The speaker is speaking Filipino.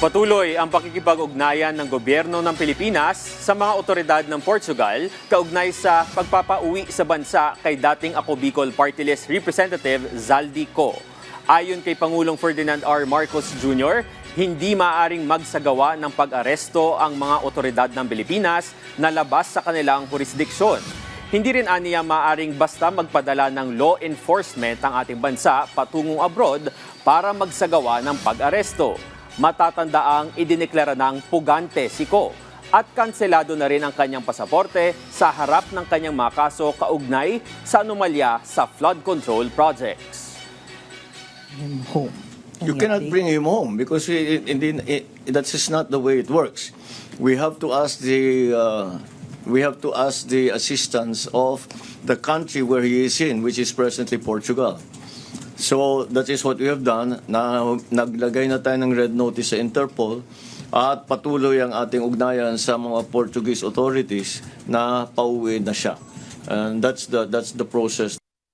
Patuloy ang pakikipag-ugnayan ng gobyerno ng Pilipinas sa mga otoridad ng Portugal kaugnay sa pagpapauwi sa bansa kay dating Ako Bicol Party List Representative Zaldi Co. Ayon kay Pangulong Ferdinand R. Marcos Jr., hindi maaaring magsagawa ng pag-aresto ang mga otoridad ng Pilipinas na labas sa kanilang jurisdiksyon. Hindi rin aniya maaaring basta magpadala ng law enforcement ang ating bansa patungong abroad para magsagawa ng pag-aresto. Matatandaang idineklara ng pugante si Co at kanselado na rin ang kanyang pasaporte sa harap ng kanyang mga kaso kaugnay sa anomalya sa flood control projects. Him home. You cannot bring him home because that is not the way it works. We have to ask the assistance of the country where he is in, which is presently Portugal. So that is what we have done. Naglagay na tayo ng red notice sa Interpol at patuloy ang ating ugnayan sa mga Portuguese authorities na pauwi na siya. And that's the process.